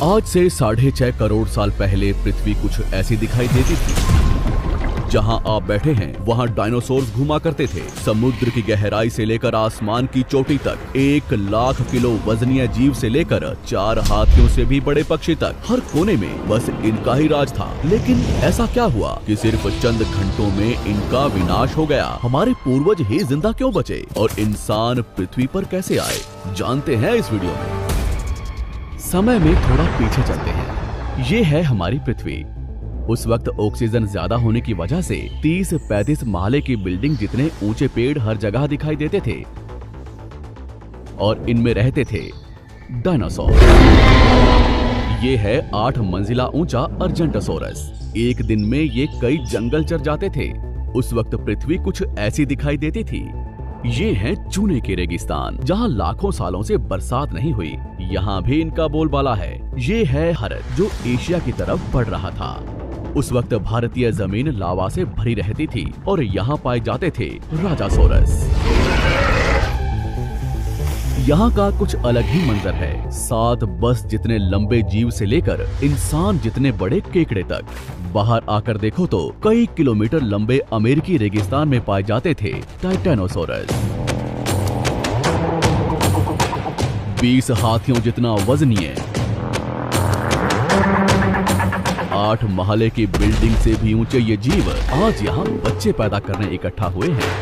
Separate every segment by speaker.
Speaker 1: आज से 6.5 करोड़ साल पहले पृथ्वी कुछ ऐसी दिखाई देती थी। जहां आप बैठे हैं वहां डायनासोर घुमा करते थे। समुद्र की गहराई से लेकर आसमान की चोटी तक 1 लाख किलो वजनीय जीव से लेकर 4 हाथियों से भी बड़े पक्षी तक, हर कोने में बस इनका ही राज था। लेकिन ऐसा क्या हुआ कि सिर्फ चंद घंटों में इनका विनाश हो गया? हमारे पूर्वज ही जिंदा क्यों बचे और इंसान पृथ्वी पर कैसे आए, जानते हैं इस वीडियो में। समय में थोड़ा पीछे चलते हैं। ये है हमारी पृथ्वी। उस वक्त ऑक्सीजन ज्यादा होने की वजह से 30-35 महले की बिल्डिंग जितने ऊंचे पेड़ हर जगह दिखाई देते थे और इनमें रहते थे डायनासोर। ये है 8 मंजिला ऊंचा अर्जेंटोसोरस। एक दिन में ये कई जंगल चर जाते थे। उस वक्त पृथ्वी कुछ ऐसी दिखाई देती थी। ये है चूने के रेगिस्तान, जहाँ लाखों सालों से बरसात नहीं हुई। यहाँ भी इनका बोलबाला है। ये है भारत, जो एशिया की तरफ बढ़ रहा था। उस वक्त भारतीय जमीन लावा से भरी रहती थी और यहाँ पाए जाते थे राजासोरस। यहाँ का कुछ अलग ही मंजर है। 7 बस जितने लंबे जीव से लेकर इंसान जितने बड़े केकड़े तक। बाहर आकर देखो तो कई किलोमीटर लंबे अमेरिकी रेगिस्तान में पाए जाते थे टाइटेनोसोरस। 20 हाथियों जितना वजनीय, 8 महले की बिल्डिंग से भी ऊंचे ये जीव आज यहाँ बच्चे पैदा करने इकट्ठा हुए हैं।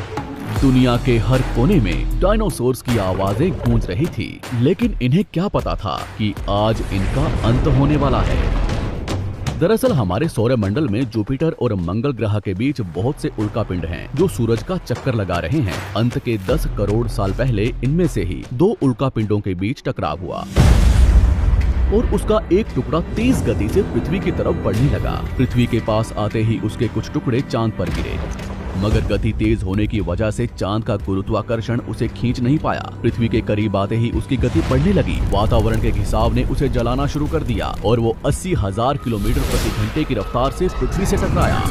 Speaker 1: दुनिया के हर कोने में डायनासोर्स की आवाजें गूंज रही थी, लेकिन इन्हें क्या पता था कि आज इनका अंत होने वाला है। दरअसल हमारे सौरमंडल में जुपिटर और मंगल ग्रह के बीच बहुत से उल्कापिंड हैं, जो सूरज का चक्कर लगा रहे हैं। अंत के 10 करोड़ साल पहले इनमें से ही 2 उल्कापिंडों के बीच टकराव हुआ और उसका एक टुकड़ा तेज गति से पृथ्वी की तरफ बढ़ने लगा। पृथ्वी के पास आते ही उसके कुछ टुकड़े चांद पर गिरे, मगर गति तेज होने की वजह से चांद का गुरुत्वाकर्षण उसे खींच नहीं पाया। पृथ्वी के करीब आते ही उसकी गति बढ़ने लगी। वातावरण के घिसाव ने उसे जलाना शुरू कर दिया और वो 80,000 किलोमीटर प्रति घंटे की रफ्तार से पृथ्वी से टकराया।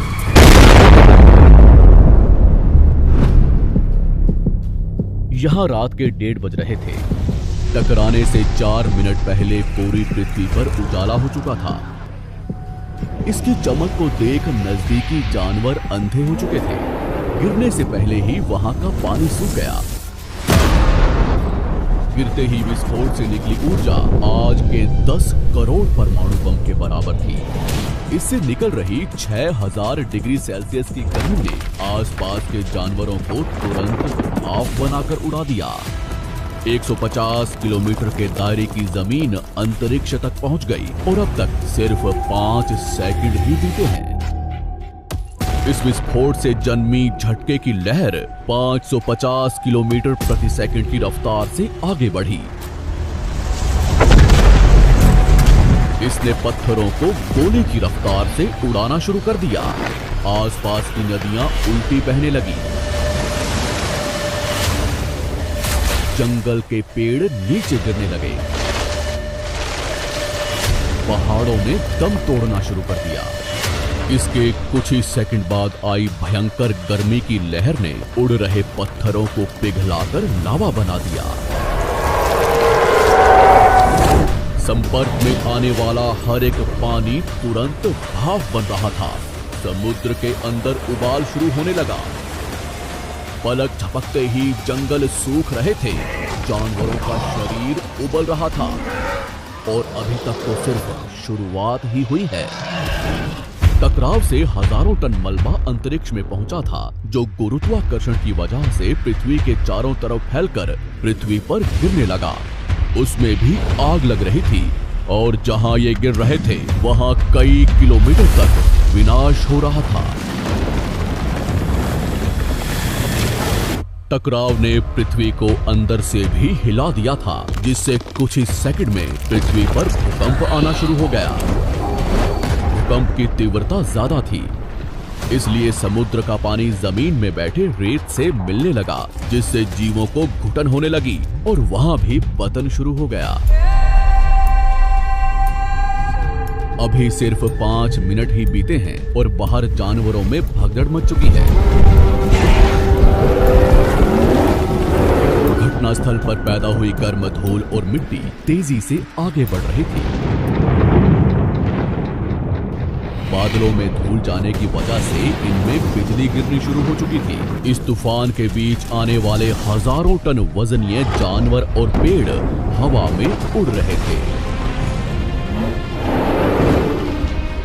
Speaker 1: यहाँ रात के 1:30 बज रहे थे। टकराने से 4 मिनट पहले पूरी पृथ्वी पर उजाला हो चुका था। इसकी चमक को देख नजदीकी जानवर अंधे हो चुके थे। गिरने से पहले ही वहां का पानी सूख गया। गिरते ही विस्फोट से निकली ऊर्जा आज के 10 करोड़ परमाणु बम के बराबर थी। इससे निकल रही 6000 डिग्री सेल्सियस की गर्मी ने आसपास के जानवरों को तुरंत भाप बनाकर उड़ा दिया। 150 किलोमीटर के दायरे की जमीन अंतरिक्ष तक पहुंच गई और अब तक सिर्फ 5 सेकंड ही बीते हैं। इस विस्फोट से जन्मी झटके की लहर 550 किलोमीटर प्रति सेकंड की रफ्तार से आगे बढ़ी। इसने पत्थरों को गोले की रफ्तार से उड़ाना शुरू कर दिया। आसपास की नदियां उल्टी बहने लगी। जंगल के पेड़ नीचे गिरने लगे। पहाड़ों ने दम तोड़ना शुरू कर दिया। इसके कुछ ही सेकंड बाद आई भयंकर गर्मी की लहर ने उड़ रहे पत्थरों को पिघलाकर लावा बना दिया। संपर्क में आने वाला हर एक पानी तुरंत भाप बन रहा था। समुद्र के अंदर उबाल शुरू होने लगा। पलक झपकते ही जंगल सूख रहे थे। जानवरों का शरीर उबल रहा था और अभी तक तो सिर्फ शुरुआत ही हुई है। टकराव से हजारों टन मलबा अंतरिक्ष में पहुंचा था, जो गुरुत्वाकर्षण की वजह से पृथ्वी के चारों तरफ फैलकर पृथ्वी पर गिरने लगा। उसमें भी आग लग रही थी और जहां ये गिर रहे थे वहां कई किलोमीटर तक विनाश हो रहा था। टकराव ने पृथ्वी को अंदर से भी हिला दिया था, जिससे कुछ ही सेकंड में पृथ्वी पर भूकंप आना शुरू हो गया। भूकंप की तीव्रता ज्यादा थी, इसलिए समुद्र का पानी जमीन में बैठे रेत से मिलने लगा, जिससे जीवों को घुटन होने लगी और वहां भी पतन शुरू हो गया। अभी सिर्फ 5 मिनट ही बीते हैं और बाहर जानवरों में भगदड़ मच चुकी है। घटनास्थल पर पैदा हुई गर्म धूल और मिट्टी तेजी से आगे बढ़ रही थी। बादलों में धूल जाने की वजह से इनमें बिजली गिरनी शुरू हो चुकी थी। इस तूफान के बीच आने वाले हजारों टन वजनीय जानवर और पेड़ हवा में उड़ रहे थे।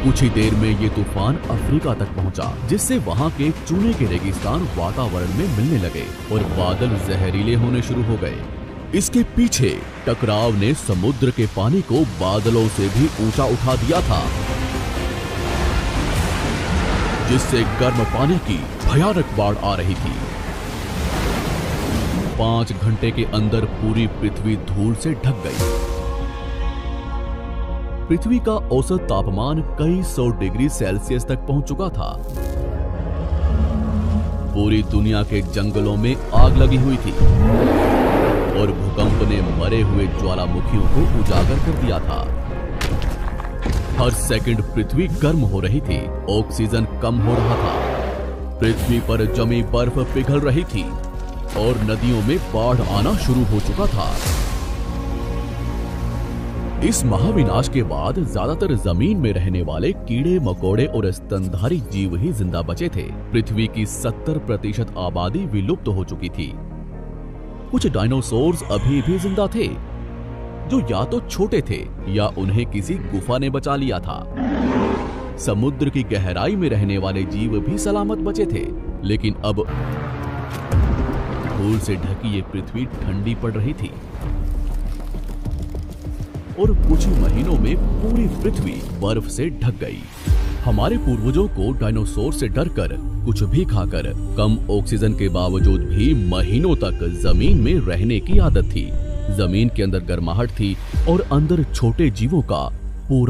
Speaker 1: कुछ ही देर में ये तूफान अफ्रीका तक पहुंचा, जिससे वहां के चूने के रेगिस्तान वातावरण में मिलने लगे और बादल जहरीले होने शुरू हो गए। इसके पीछे टकराव ने समुद्र के पानी को बादलों से भी ऊंचा उठा दिया था, जिससे गर्म पानी की भयानक बाढ़ आ रही थी। 5 घंटे के अंदर पूरी पृथ्वी धूल से ढक गई। पृथ्वी का औसत तापमान कई 100 डिग्री सेल्सियस तक पहुंच चुका था। पूरी दुनिया के जंगलों में आग लगी हुई थी और भूकंप ने मरे हुए ज्वालामुखियों को उजागर कर दिया था। हर सेकंड पृथ्वी गर्म हो रही थी, ऑक्सीजन कम हो रहा था, पृथ्वी पर जमी बर्फ पिघल रही थी और नदियों में बाढ़ आना शुरू हो चुका था। इस महाविनाश के बाद ज्यादातर जमीन में रहने वाले कीड़े मकोड़े और स्तनधारी जीव ही जिंदा बचे थे। पृथ्वी की 70% आबादी विलुप्त हो चुकी थी। कुछ डायनासोर्स अभी भी जिंदा थे, जो या तो छोटे थे या उन्हें किसी गुफा ने बचा लिया था। समुद्र की गहराई में रहने वाले जीव भी सलामत बचे थे, लेकिन अब धूल से ढकी ये पृथ्वी ठंडी पड़ रही थी और कुछ ही महीनों में पूरी पृथ्वी बर्फ से ढक गई। हमारे पूर्वजों को डायनासोर से डरकर कुछ भी खाकर कम ऑक्सीजन के बावजूद भी महीनों तक जमीन में रहने की आदत थी। जमीन के अंदर गर्माहट थी और अंदर छोटे जीवों का पूरा